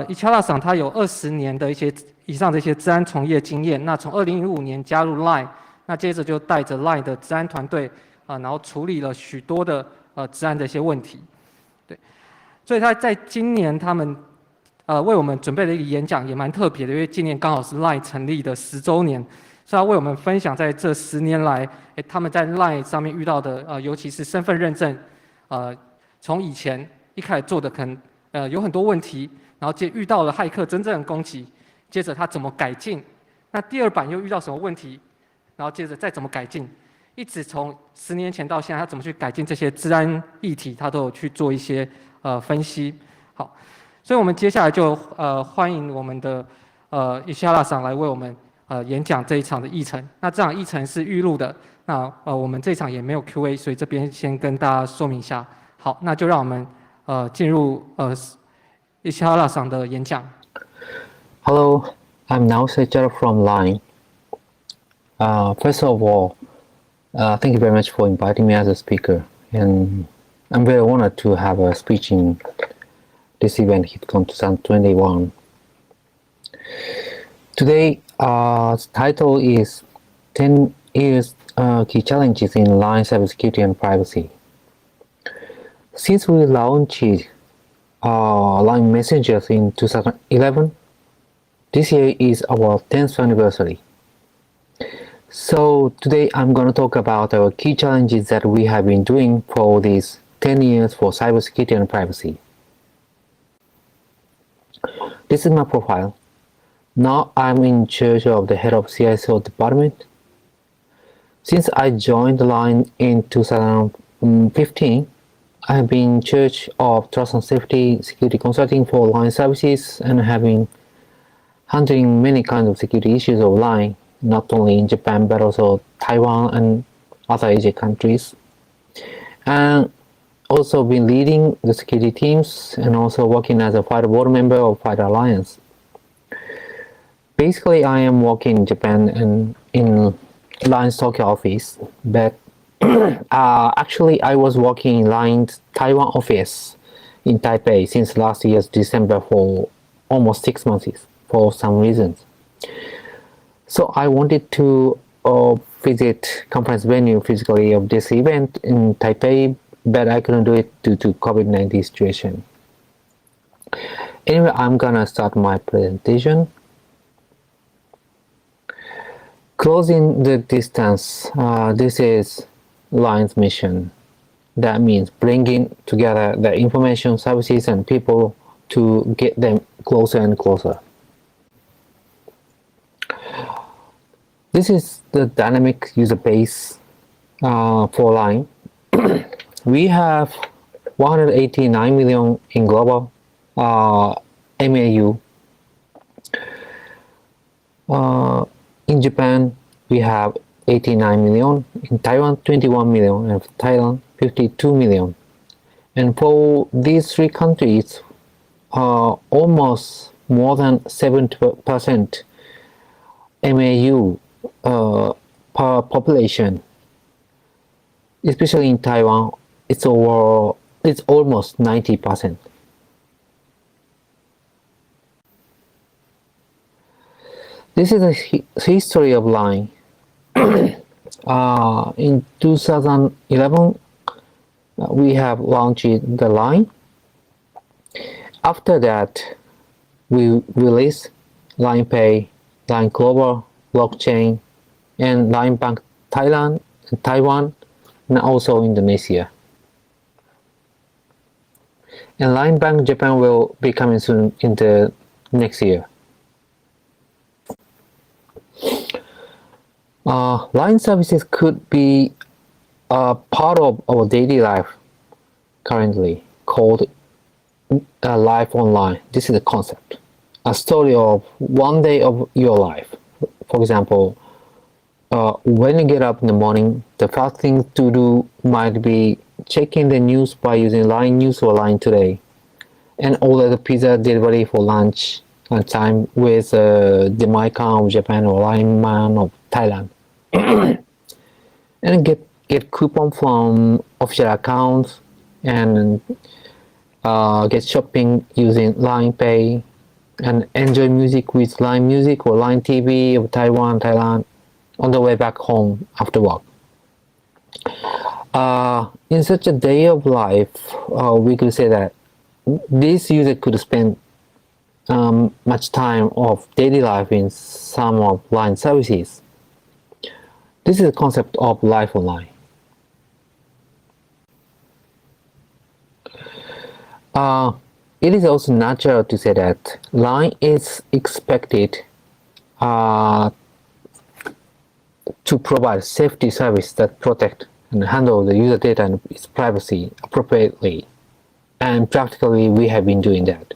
伊恰拉桑他有20年的以上的一些治安从业经验。那从2005年加入 Line， 那接着就带着 Line 的治安团队然后处理了许多的治安的一些问题。对，所以他在今年他们为我们准备了一个演讲，也蛮特别的，因为今年刚好是 Line 成立的10周年，所以他为我们分享在这10年来，他们在 Line 上面遇到的尤其是身份认证，从以前一开始做的可能有很多问题，然后遇到了骇客真正的攻击，接着他怎么改进，那第二版又遇到什么问题，然后接着再怎么改进，一直从10年前到现在，他怎么去改进这些治安议题，他都有去做一些分析。好，所以我们接下来就欢迎我们的伊夏拉桑来为我们演讲这一场的议程。那这场议程是预录的，那我们这一场也没有 Q&A， 所以这边先跟大家说明一下。好，那就让我们进入伊夏拉桑的演讲。Hello, I'm Nao Sejar from Line. First of all, thank you very much for inviting me as a speaker, and I'm very honored to have a speech in this event, HitCon 2021. Today, the title is 10 years key challenges in Line cybersecurity and privacy. Since we launched Line Messengers in 2011, this year is our 10th anniversary. So today I'm going to talk about our key challenges that we have been doing for these 10 years for cybersecurity and privacy. This is my profile. Now I'm in charge of the head of CISO department. Since I joined the Line in 2015, I have been in charge of trust and safety security consulting for Line services and have been handling many kinds of security issues of Line, not only in Japan but also Taiwan and other Asian countries. And also been leading the security teams and also working as a FIDO board member of FIDO Alliance. Basically, I am working in Japan and in Line's Tokyo office, but actually I was working in Line's Taiwan office in Taipei since last year's December for almost 6 months for some reasons. So I wanted to visit conference venue physically of this event in Taipei, but I couldn't do it due to COVID-19 situation. Anyway, I'm gonna start my presentation. Closing the distance, this is Line's mission. That means bringing together the information services and people to get them closer and closer. This is the dynamic user base for Line. We have 189 million in global MAU. In Japan, we have 89 million, in Taiwan 21 million, and Thailand 52 million. And for these three countries, almost more than 70% MAU per population. Especially in Taiwan, it's almost 90%. This is the history of Line. In 2011, we have launched the Line. After that, we released Line Pay, Line Global, Blockchain, and Line Bank Thailand, Taiwan, and also Indonesia. And Line Bank Japan will be coming soon in the next year. Line services could be a part of our daily life currently, called life online. This is the concept, a story of one day of your life. For example, when you get up in the morning, the first thing to do might be checking the news by using Line News or Line Today, and order the pizza delivery for lunch time with the Maikan of Japan or Line Man of Thailand, and get coupon from official accounts, and get shopping using Line Pay, and enjoy music with Line Music or Line TV of Taiwan, Thailand on the way back home after work. In such a day of life, we could say that this user could spend much time of daily life in some of Line services. This is the concept of life online. It is also natural to say that Line is expected to provide safety service that protect and handle the user data and its privacy appropriately, and practically we have been doing that.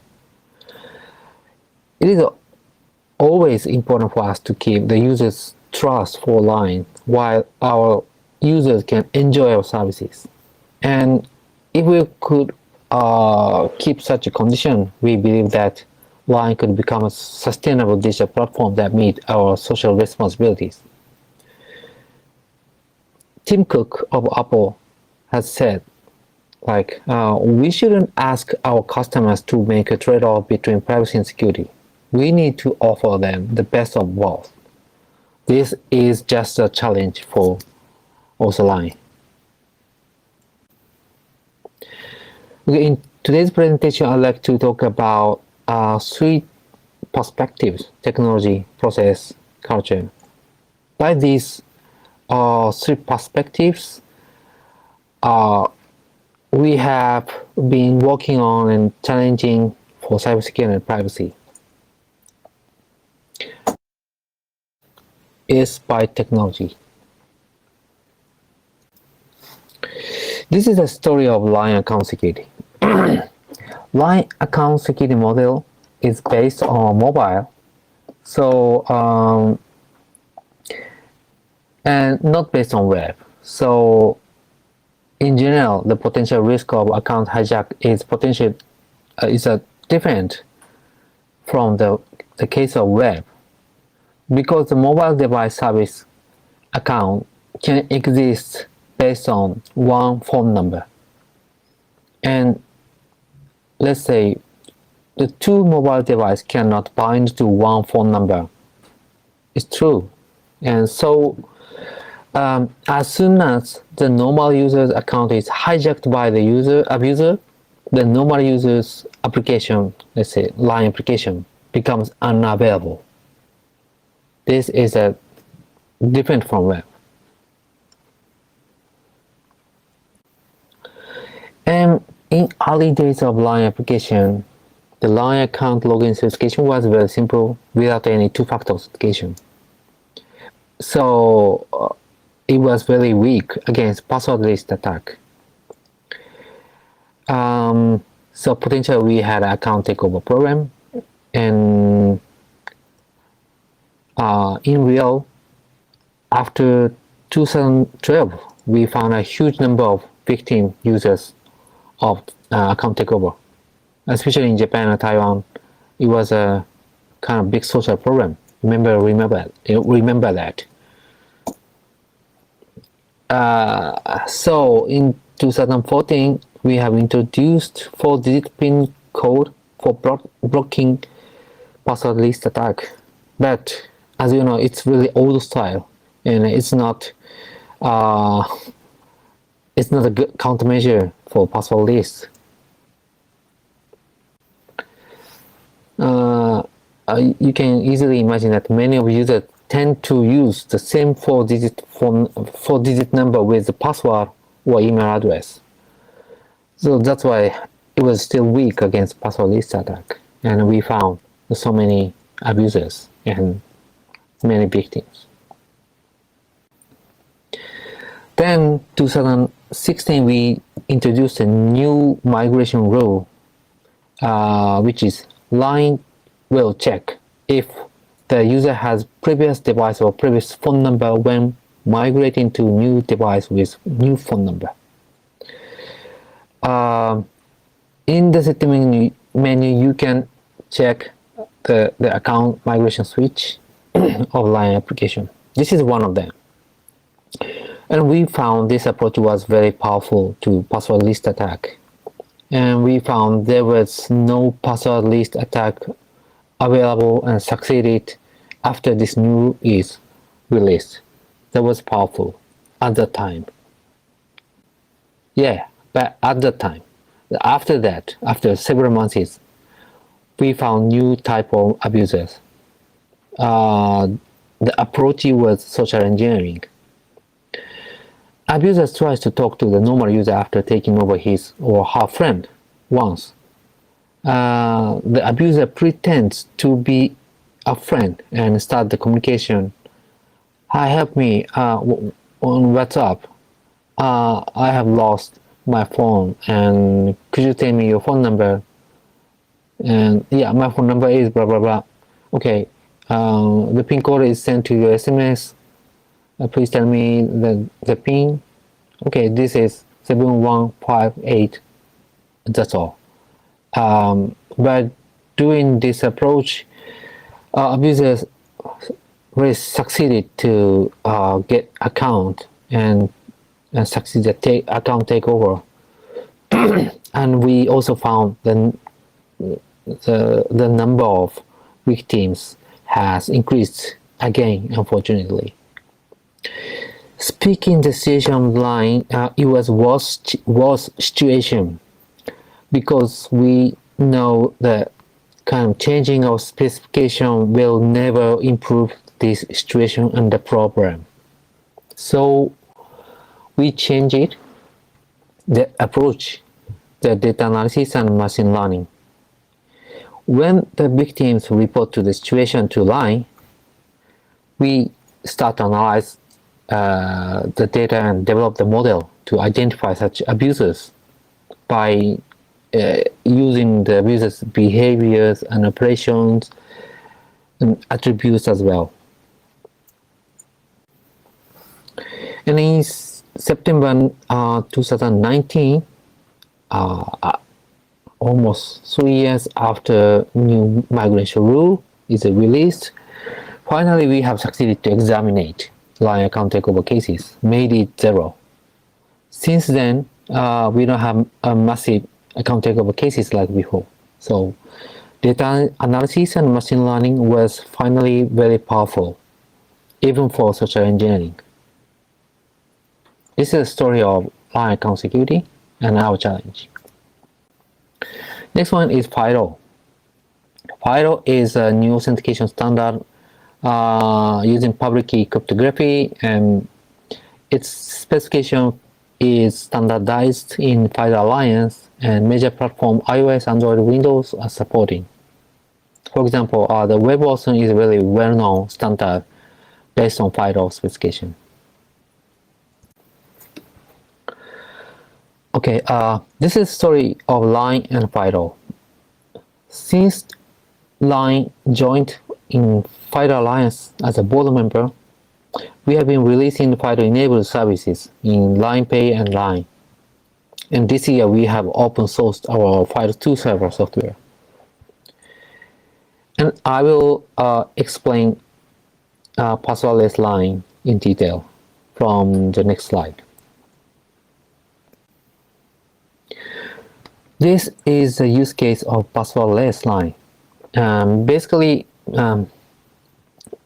It is always important for us to keep the user's trust for Line while our users can enjoy our services. And if we could keep such a condition, we believe that Line could become a sustainable digital platform that meets our social responsibilities. Tim Cook of Apple has said, we shouldn't ask our customers to make a trade-off between privacy and security. We need to offer them the best of both. This is just a challenge for also Line. Okay, in today's presentation, I'd like to talk about 3 perspectives: technology, process, culture. By these 3 perspectives, we have been working on and challenging for cybersecurity and privacy. Is by technology. This is a story of Line account security. Line account security model is based on mobile, so and not based on web. So in general, the potential risk of account hijack is different from the case of web, because the mobile device service account can exist based on one phone number. And let's say the 2 mobile devices cannot bind to one phone number. It's true. And so as soon as the normal user's account is hijacked by the abuser, the normal user's application, let's say Line application, becomes unavailable. This is different from web. And in early days of Line application, the Line account login certification was very simple without any 2-factor authentication. So it was very weak against passwordless attack. So potentially we had an account takeover program, and in real, after 2012, we found a huge number of victim users of account takeover. Especially in Japan and Taiwan, it was a kind of big social problem. Remember that. So in 2014, we have introduced 4-digit PIN code for blocking passwordless attack. But as you know, it's really old style, and it's not a good countermeasure for passwordless. You can easily imagine that many of users tend to use the same 4-digit number with the password or email address. So that's why it was still weak against passwordless attack, and we found so many abusers and many victims. Then 2016, we introduced a new migration rule, which is Line will check if the user has previous device or previous phone number when migrating to new device with new phone number. In the setting menu, you can check the account migration switch of Line application. This is one of them. And we found this approach was very powerful to passwordless attack. and we found there was no password list attack available and succeeded after this new is released. That was powerful at the time. Yeah, but at the time. After that, after several months, we found new type of abusers. The approach was social engineering. Abusers tries to talk to the normal user after taking over his or her friend once. The abuser pretends to be a friend and start the communication. Hi, help me on WhatsApp. I have lost my phone, and could you tell me your phone number? And yeah, my phone number is blah blah blah. Okay, the PIN code is sent to your SMS. Please tell me the PIN. Okay, this is 7158. That's all. By doing this approach, abusers really succeeded to get account and succeed at account takeover. And we also found the number of victims has increased again, unfortunately. Speaking the situation line, it was worse situation because we know that kind of changing our specification will never improve this situation and the problem. So we changed the approach, the data analysis and machine learning. When the victims report to the situation to line, we start to analyze the data and develop the model to identify such abusers by using the abusers' behaviors and operations and attributes as well. And in September 2019, almost 3 years after new migration rule is released, finally we have succeeded to examine line account takeover cases, made it 0. Since then, we don't have a massive account takeover cases like before. So data analysis and machine learning was finally very powerful, even for social engineering. This is a story of line account security and our challenge. Next one is FIDO. FIDO is a new authentication standard using public key cryptography, and its specification is standardized in FIDO Alliance, and major platform iOS, Android, Windows are supporting. For example, the WebAuthn is a really well-known standard based on FIDO specification. Okay, this is the story of Line and FIDO. Since Line joined in FIDO Alliance as a board member, we have been releasing FIDO-enabled services in LinePay and Line. And this year we have open sourced our FIDO2 server software. And I will explain passwordless Line in detail from the next slide. This is a use case of passwordless Line. Basically,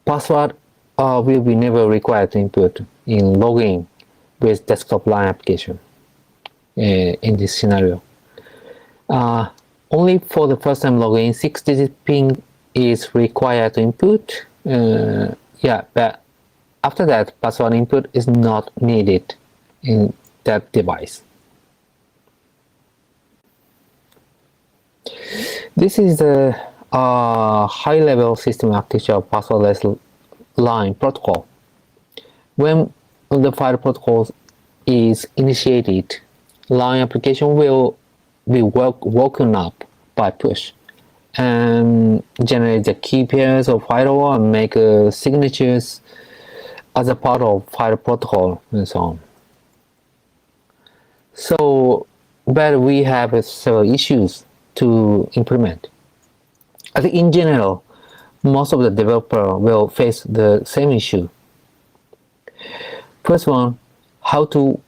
password will be never required to input in login with desktop Line application in this scenario. Only for the first time login, 6-digit PIN is required to input. But after that, password input is not needed in that device. This is the high-level system architecture of passwordless Line protocol. When the FIDO protocol is initiated, Line application will be woken up by push and generate the key pairs of FIDO and make signatures as a part of FIDO protocol and so on. So, but we have several issues to implement. I think in general, most of the developer will face the same issue. First one, how to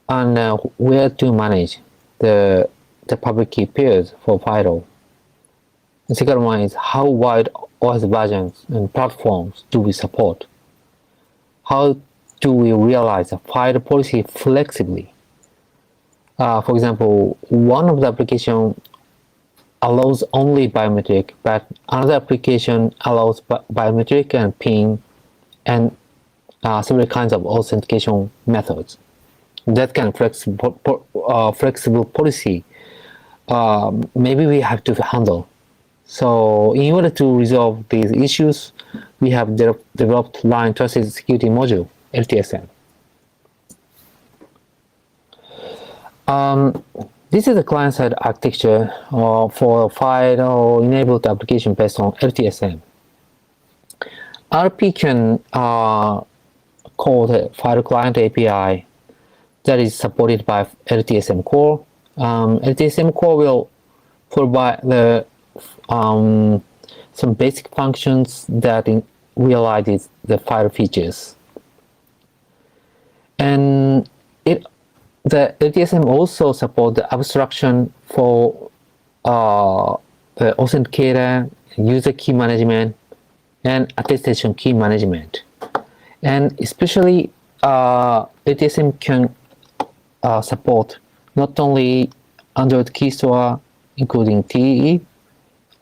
and where to manage the the public key pairs for FIDO. The second one is how wide OS versions and platforms do we support? How do we realize a FIDO policy flexibly? For example, one of the applications allows only biometric, but another application allows biometric and PIN and several kinds of authentication methods. That kind of flexible policy maybe we have to handle. So in order to resolve these issues, we have developed Line Trusted Security Module, LTSM. This is a client-side architecture for FIDO-enabled application based on LTSM. RP can call the FIDO client API that is supported by LTSM core. LTSM core will provide the some basic functions that realizes the FIDO features. And the LTSM also supports the abstraction for the authenticator, user key management, and attestation key management. And especially LTSM can support not only Android key store, including TEE,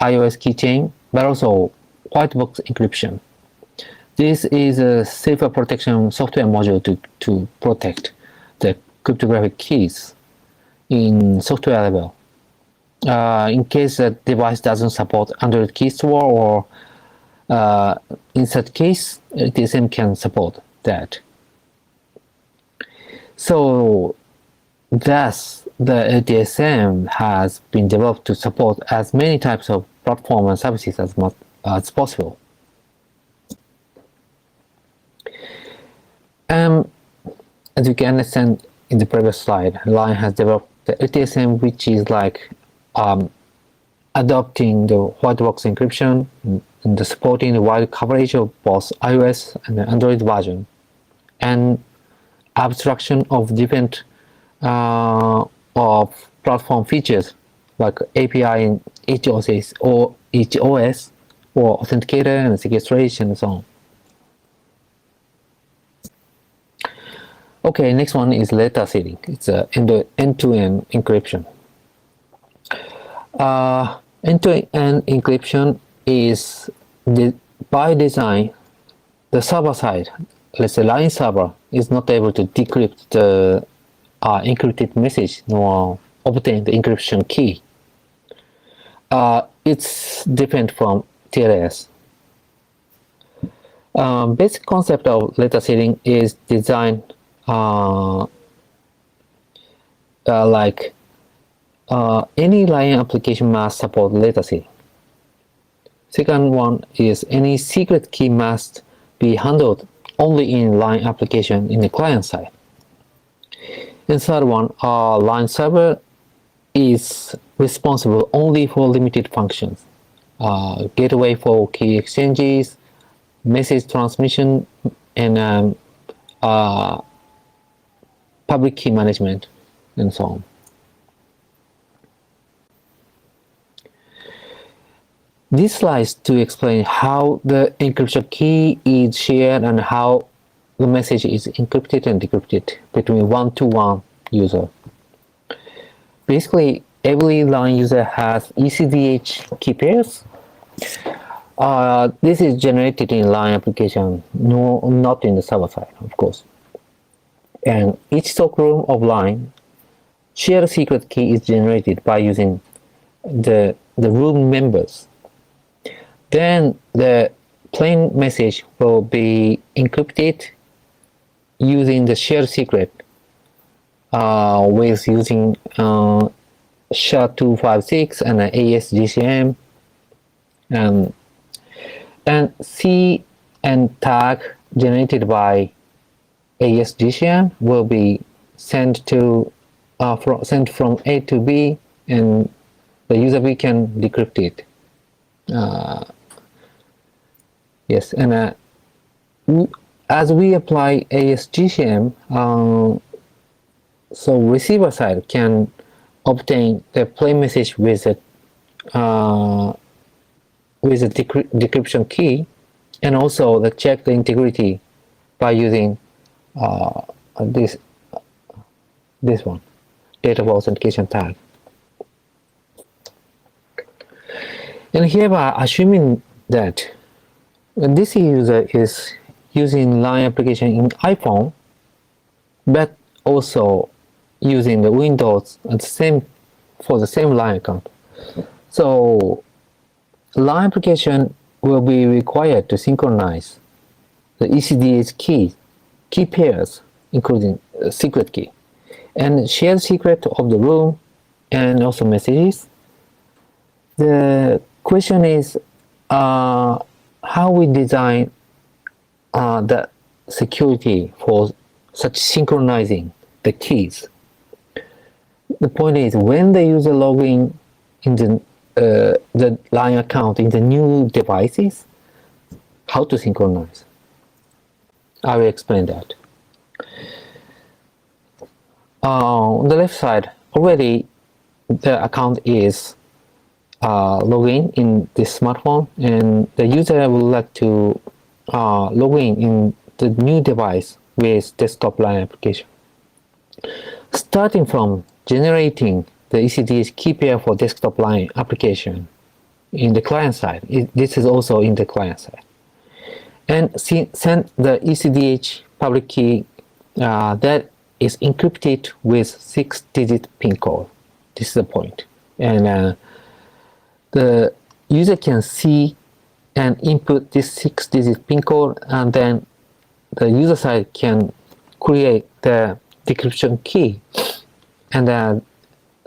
iOS keychain, but also white box encryption. This is a safer protection software module to protect the cryptographic keys in software level. In case the device doesn't support Android key store, or in such case, LTSM can support that. So thus, the LTSM has been developed to support as many types of platform and services as possible. As you can understand in the previous slide, Line has developed the LTSM, which is like adopting the white box encryption and supporting the wide coverage of both iOS and the Android version, and abstraction of different of platform features like API in each OS or authenticator and sequestration and so on. Okay, next one is letter sealing. It's end-to-end encryption. End-to-end encryption is by design. The server side, let's say Line server, is not able to decrypt the encrypted message nor obtain the encryption key. It's different from TLS. Basic concept of letter sealing is designed like any Line application must support letter sealing. Second one is any secret key must be handled only in Line application in the client side. And third one, Line server is responsible only for limited functions. Gateway for key exchanges, message transmission, and public key management, and so on. This slide is to explain how the encryption key is shared and how the message is encrypted and decrypted between one-to-one user. Basically, every Line user has ECDH key pairs. This is generated in Line application, not in the server side, of course. And each stockroom of Line shared secret key is generated by using the room members. Then the plain message will be encrypted using the shared secret with using SHA-256 and AES-GCM, and C and tag generated by AES-GCM will be sent to sent from A to B, and the user B can decrypt it. Yes, and as we apply AES-GCM, so receiver side can obtain the plain message with a decryption key, and also check the integrity by using this one, data of authentication tag. And here, by assuming that this user is using LINE application in iPhone, but also using the Windows at the same for the same LINE account, so LINE application will be required to synchronize the ECDH key pairs, including secret key, and shared secret of the room, and also messages. The question is how we design the security for such synchronizing the keys. The point is, when the user login in the LINE account in the new devices, how to synchronize. I will explain that. On the left side, already the account is login in this smartphone, and the user would like to log in the new device with desktop LINE application. Starting from generating the ECDH key pair for desktop LINE application in the client side, this is also in the client side, and send the ECDH public key that is encrypted with 6-digit PIN code. This is the point, and the user can see and input this 6-digit PIN code, and then the user side can create the decryption key, and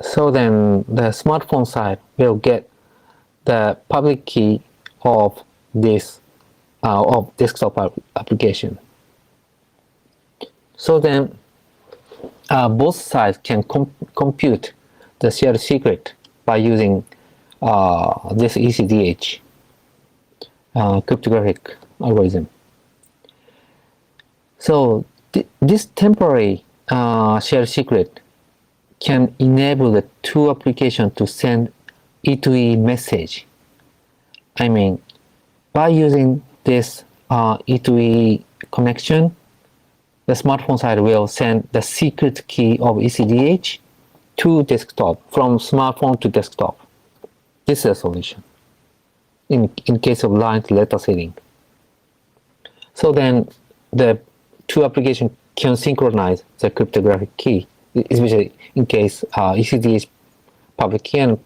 so then the smartphone side will get the public key of this of desktop application. So then both sides can compute the shared secret by using this ECDH cryptographic algorithm. So this temporary shared secret can enable the two applications to send E2E message. I mean, by using this E2E connection, the smartphone side will send the secret key of ECDH to desktop, from smartphone to desktop. This is a solution in case of LINE letter sealing. So then the two applications can synchronize the cryptographic key, especially in case ECDH public key and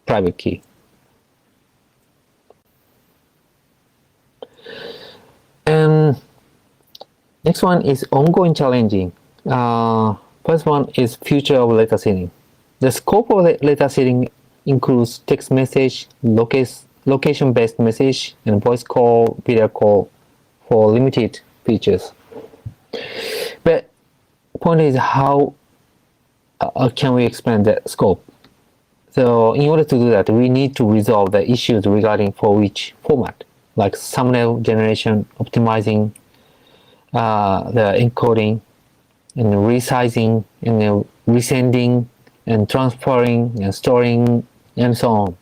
private key. And next one is ongoing challenging. First one is future of letter sealing. The scope of letter sealing includes text message, location-based message, and voice call, video call for limited features. But point is, how can we expand the scope? So in order to do that, we need to resolve the issues regarding for which format, like thumbnail generation, optimizing the encoding, and resizing, and resending, and transferring, and storing, and so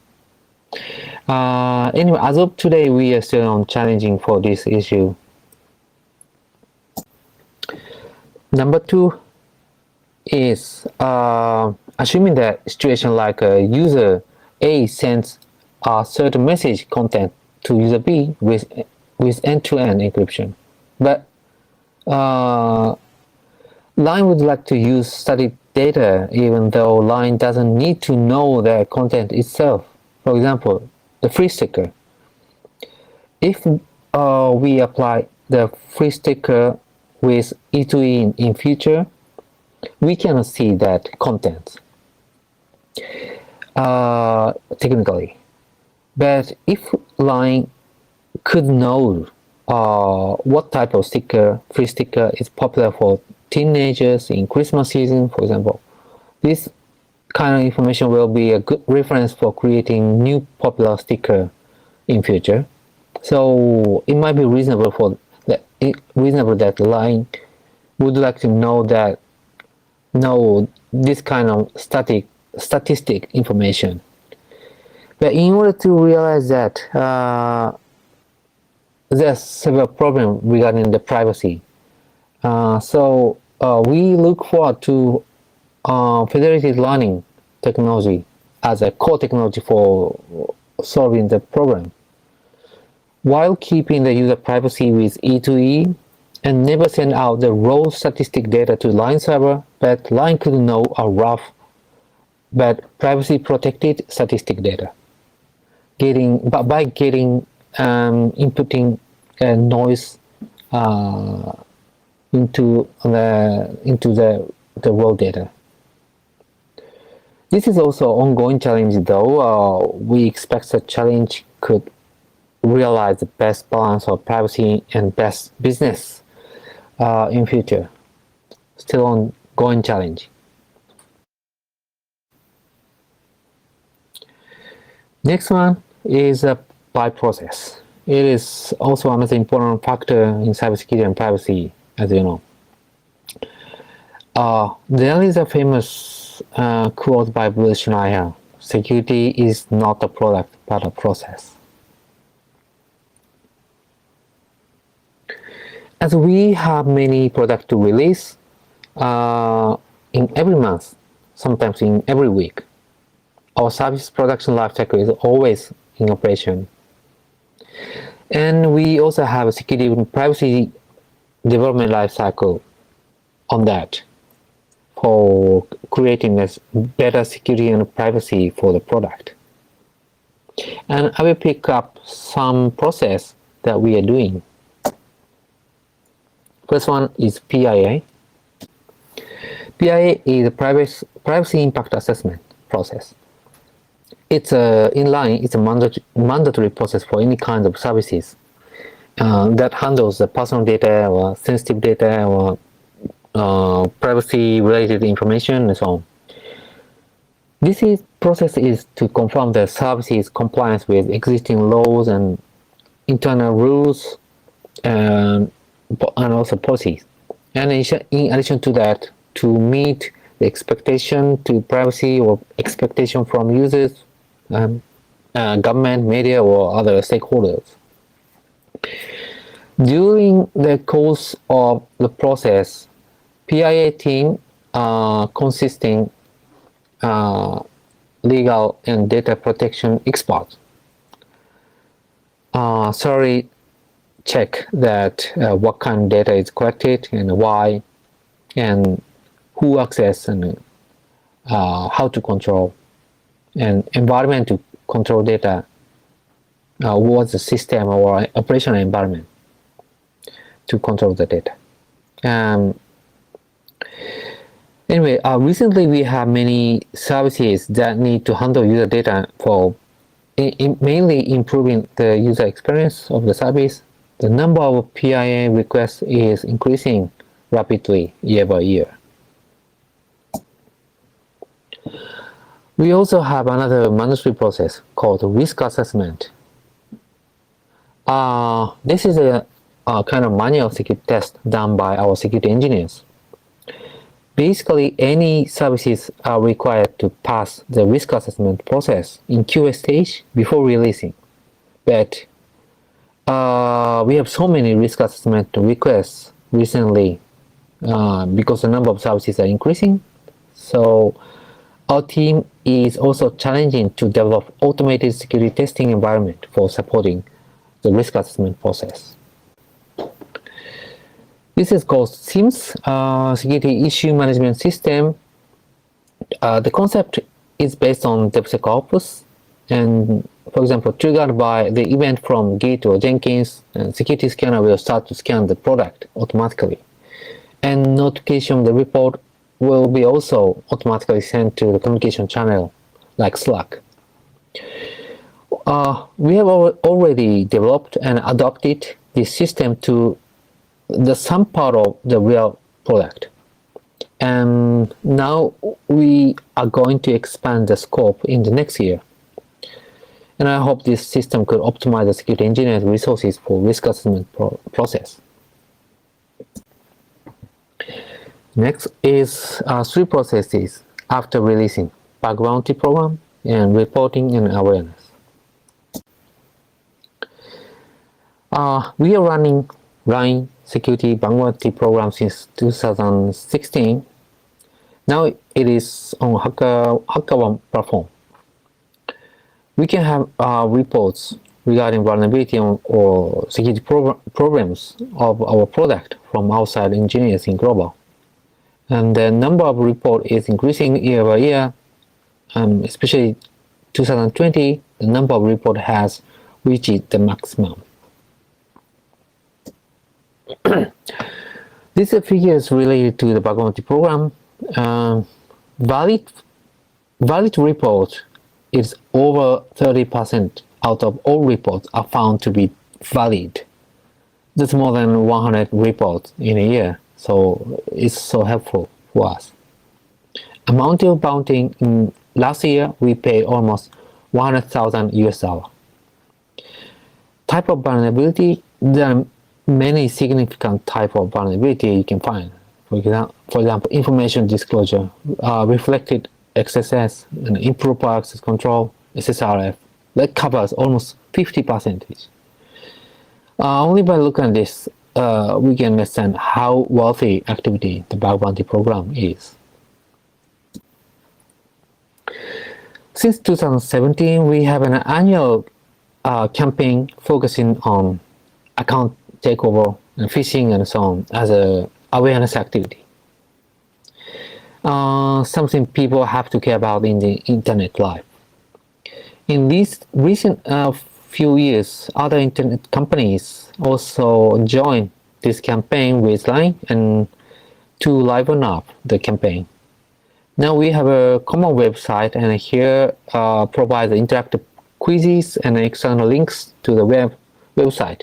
on. Anyway, as of today, we are still on challenging for this issue. Number two is assuming that situation like user A sends a certain message content to user B with end-to-end encryption, but LINE would like to use studied data even though LINE doesn't need to know the content itself. For example, the free sticker. If we apply the free sticker with E2E in future, we cannot see that content technically. But if LINE could know what type of free sticker is popular for teenagers in Christmas season, for example, this kind of information will be a good reference for creating new popular sticker in future. So it might be reasonable that LINE would like to know that know this kind of statistic information. But in order to realize that, there's several problems regarding the privacy. So we look forward to federated learning technology as a core technology for solving the problem, while keeping the user privacy with E2E and never send out the raw statistic data to Line server, but Line could know a rough but privacy protected statistic data. By inputting noise into the raw data. This is also an ongoing challenge, though. We expect the challenge could realize the best balance of privacy and best business in future. Still ongoing challenge. Next one is a buy process. It is also another important factor in cybersecurity and privacy, as you know. There is a famous quote by Bruce Schneier: "Security is not a product, but a process." As we have many products to release in every month, sometimes in every week, our service production lifecycle is always in operation. And we also have a security and privacy development lifecycle on that for creating a better security and privacy for the product. And I will pick up some process that we are doing. First one is PIA. PIA is a privacy impact assessment process. It's it's a mandatory process for any kind of services that handles the personal data or sensitive data or privacy related information and so on. This process is to confirm the service's compliance with existing laws and internal rules and also policies. And in addition to that, to meet the expectation to privacy or expectation from users, government, media, or other stakeholders. During the course of the process, PIA team consisting legal and data protection experts thoroughly check that what kind of data is collected and why, and who access and how to control, and environment to control data, what's the system or operational environment to control the data. Anyway, recently we have many services that need to handle user data for mainly improving the user experience of the service. The number of PIA requests is increasing rapidly year by year. We also have another mandatory process called risk assessment. This is a kind of manual security test done by our security engineers. Basically, any services are required to pass the risk assessment process in QA stage before releasing. But we have so many risk assessment requests recently because the number of services are increasing. So our team is also challenging to develop automated security testing environment for supporting the risk assessment process. This is called SIMS, Security Issue Management System. The concept is based on DevSecOps, and for example, triggered by the event from Git or Jenkins, and security scanner will start to scan the product automatically. And notification of the report will be also automatically sent to the communication channel like Slack. We have already developed and adopted this system to some part of the real product. And now we are going to expand the scope in the next year. And I hope this system could optimize the security engineers' resources for risk assessment process. Next is three processes after releasing: bug bounty program and reporting and awareness. We are running Line security bug bounty program since 2016. Now it is on HackerOne platform. We can have reports regarding vulnerability or security problems of our product from outside engineers in global. And the number of reports is increasing year by year, especially 2020, the number of reports has reached the maximum. These are figures related to the bug bounty program. Valid report is over 30% out of all reports are found to be valid. That's more than 100 reports in a year, so it's so helpful for us. Amount of bounty in last year we paid almost 100,000 US dollar. Type of vulnerability, there are many significant type of vulnerability you can find. For example, information disclosure, reflected XSS, and improper access control, SSRF. That covers almost 50%. Only by looking at this, we can understand how wealthy activity the bug bounty program is. Since 2017, we have an annual campaign focusing on account takeover and phishing and so on as a awareness activity. Something people have to care about in the internet life. In these recent few years, other internet companies also joined this campaign with Line and to liven up the campaign. Now we have a common website, and here provides interactive quizzes and external links to the website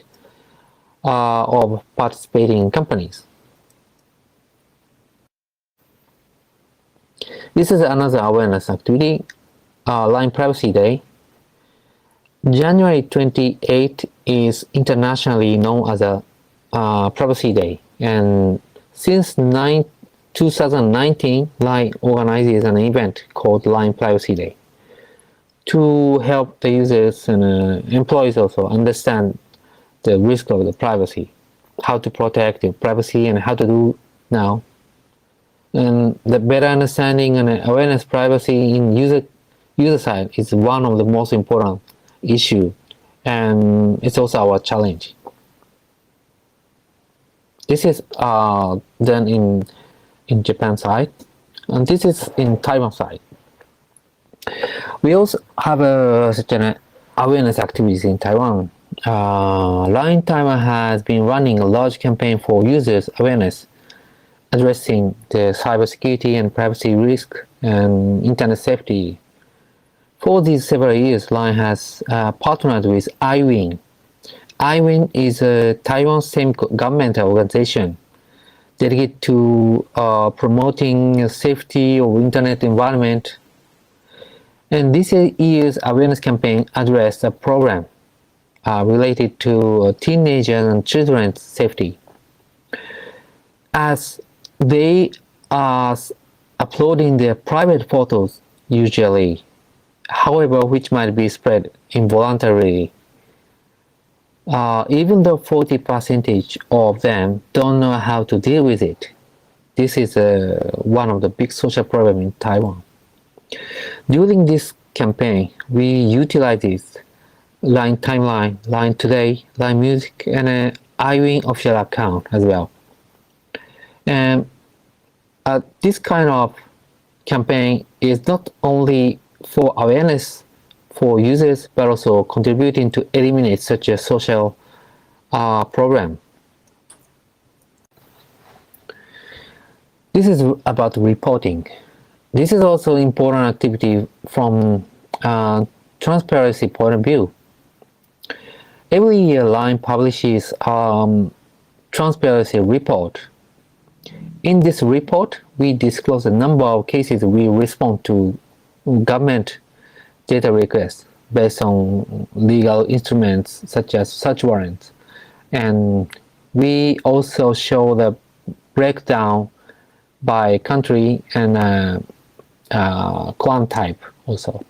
of participating companies. This is another awareness activity, Line Privacy Day. January 28 is internationally known as a Privacy Day, and since 2019, Line organizes an event called Line Privacy Day to help the users and employees also understand the risk of the privacy, how to protect the privacy and how to do now. And the better understanding and awareness privacy in user side is one of the most important issue, and it's also our challenge. This is done in Japan side, and this is in Taiwan side. We also have such an awareness activities in Taiwan. Line Taiwan has been running a large campaign for users awareness, addressing the cybersecurity and privacy risk and internet safety. For these several years, Line has partnered with iWin. iWin is a Taiwan semi-governmental organization dedicated to promoting safety of internet environment. And this year's awareness campaign addressed a program related to teenagers and children's safety, as they are uploading their private photos usually, however, which might be spread involuntarily. Even though 40% of them don't know how to deal with it. This is one of the big social problems in Taiwan. During this campaign, we utilized Line Timeline, Line Today, Line Music, and iWin official account as well. And this kind of campaign is not only for awareness for users, but also contributing to eliminate such a social problem. This is about reporting. This is also important activity from transparency point of view. Every year, Line publishes transparency report. In this report, we disclose the number of cases we respond to government data requests based on legal instruments such as search warrants. And we also show the breakdown by country and clan type also.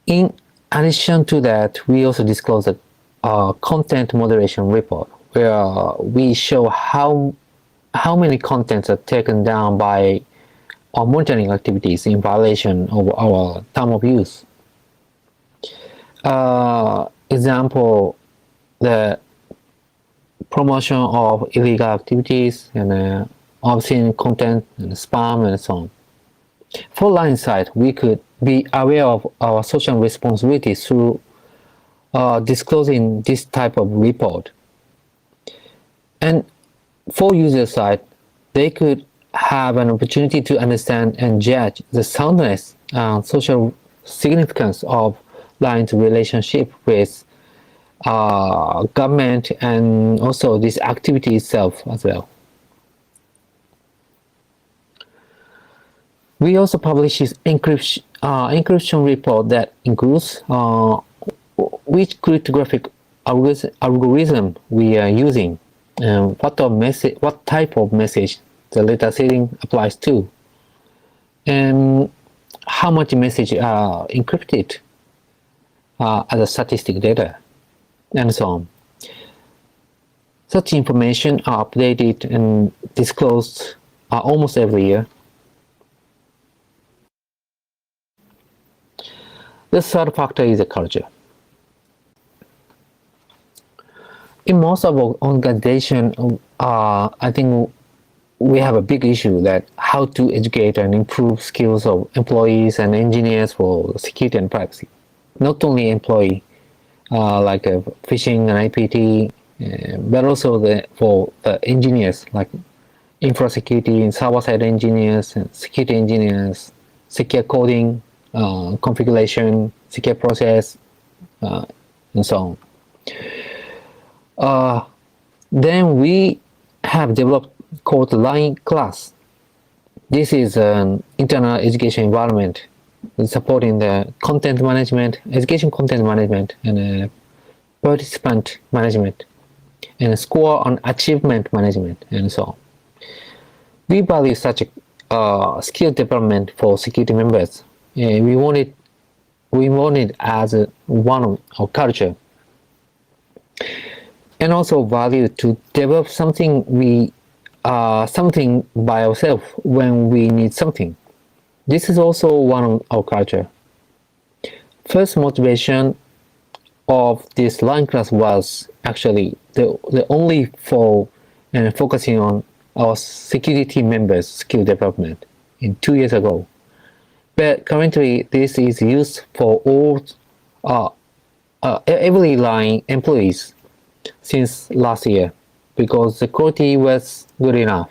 In addition to that, we also disclose a content moderation report where we show how many contents are taken down by our monitoring activities in violation of our time of use. Example, the promotion of illegal activities and obscene content and spam and so on. For line side, we could be aware of our social responsibility through disclosing this type of report. And for user side, they could have an opportunity to understand and judge the soundness and social significance of Line's relationship with government and also this activity itself as well. We also publish this encryption report that includes which cryptographic algorithm we are using, and what type of message the data setting applies to, and how much message are encrypted as a statistic data, and so on. Such information are updated and disclosed almost every year. The third factor is the culture. In most of our organization, I think we have a big issue that how to educate and improve skills of employees and engineers for security and privacy. Not only employee like phishing and IPT, but also for the engineers like infra security and server-side engineers and security engineers, secure coding, configuration, secure process, and so on. Then we have developed called Line class. This is an internal education environment supporting the content management, education content management, and participant management, and a score on achievement management, and so on. We value such a skill development for security members. We want it as one of our culture, and also value to develop something by ourselves when we need something. This is also one of our culture. First motivation of this Line class was actually the only for focusing on our security team members' skill development in 2 years ago. But currently, this is used for all every Line employees since last year because the quality was good enough.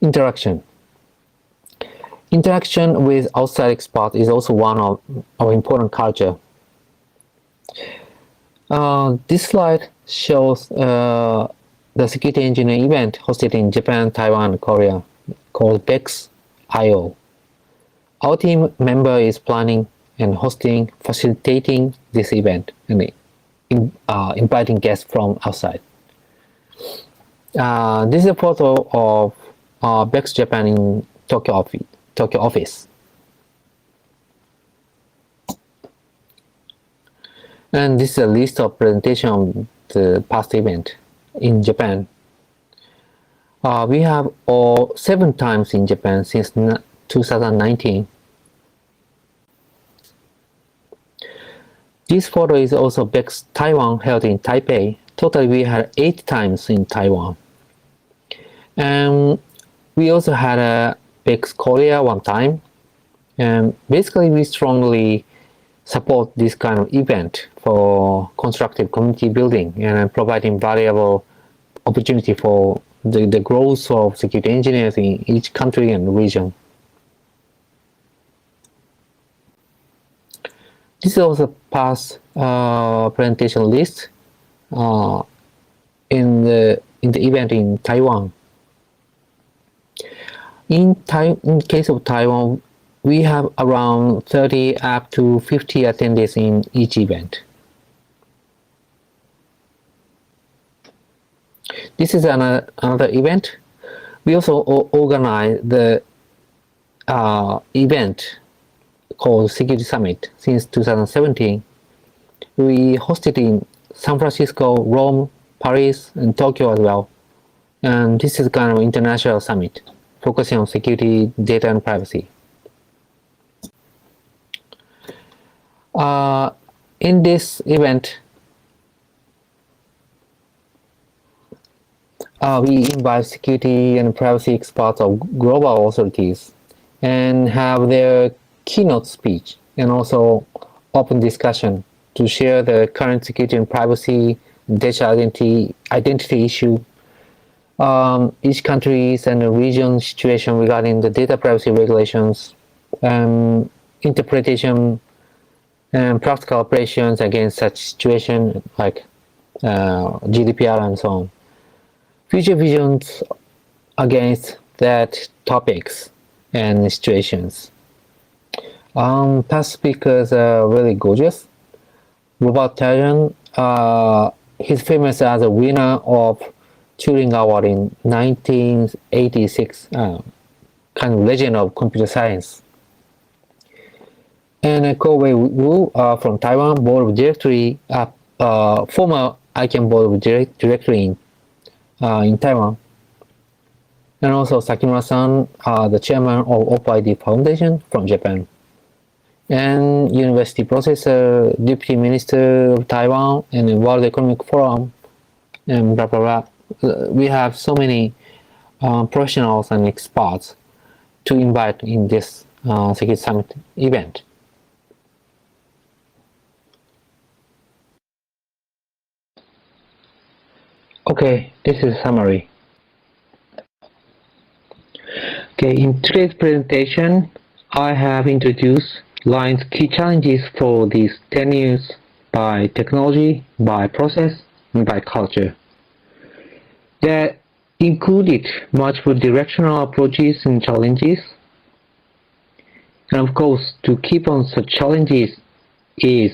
Interaction with outside experts is also one of our important culture. This slide shows the security engineering event hosted in Japan, Taiwan, and Korea called BEX.io. Our team member is planning and hosting, facilitating this event, and inviting guests from outside. This is a photo of BEX Japan in Tokyo office. And this is a list of presentation of the past event in Japan. We have 7 times in Japan since 2019. This photo is also BEX Taiwan held in Taipei. Totally we had 8 times in Taiwan. And we also had a BEX Korea one time. And basically we strongly support this kind of event for constructive community building and providing valuable opportunity for the growth of security engineers in each country and region. This is also past presentation list in the event in Taiwan. In case of Taiwan, we have around 30 up to 50 attendees in each event. This is another event. We also organize the event called Security Summit since 2017. We hosted in San Francisco, Rome, Paris, and Tokyo as well. And this is kind of international summit focusing on security, data, and privacy. In this event, we invite security and privacy experts of global authorities and have their keynote speech and also open discussion to share the current security and privacy, data identity issue, each country's and the region situation regarding the data privacy regulations, interpretation and practical operations against such situation like GDPR and so on. Future visions against that topics and situations. Past speakers are really gorgeous. Robert Tajan, he's famous as a winner of Turing Award in 1986, kind of legend of computer science. And Ko-Wei Wu from Taiwan, board of directory, former ICANN board of directory in Taiwan. And also Sakimura-san, the chairman of OpenID Foundation from Japan. And University Professor, Deputy Minister of Taiwan and the World Economic Forum, and blah, blah, blah. We have so many professionals and experts to invite in this Security Summit event. Okay, this is a summary. Okay, in today's presentation, I have introduced LINE's key challenges for these 10 years by technology, by process, and by culture. That included multiple directional approaches and challenges. And of course, to keep on such challenges is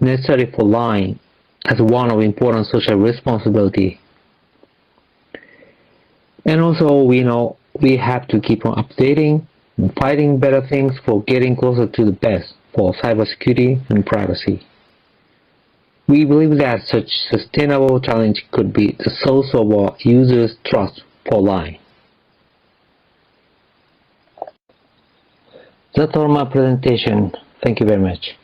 necessary for LINE as one of important social responsibility. And also, we have to keep on updating and fighting better things for getting closer to the best for cybersecurity and privacy. We believe that such sustainable challenge could be the source of our users' trust for LINE. That's all my presentation. Thank you very much.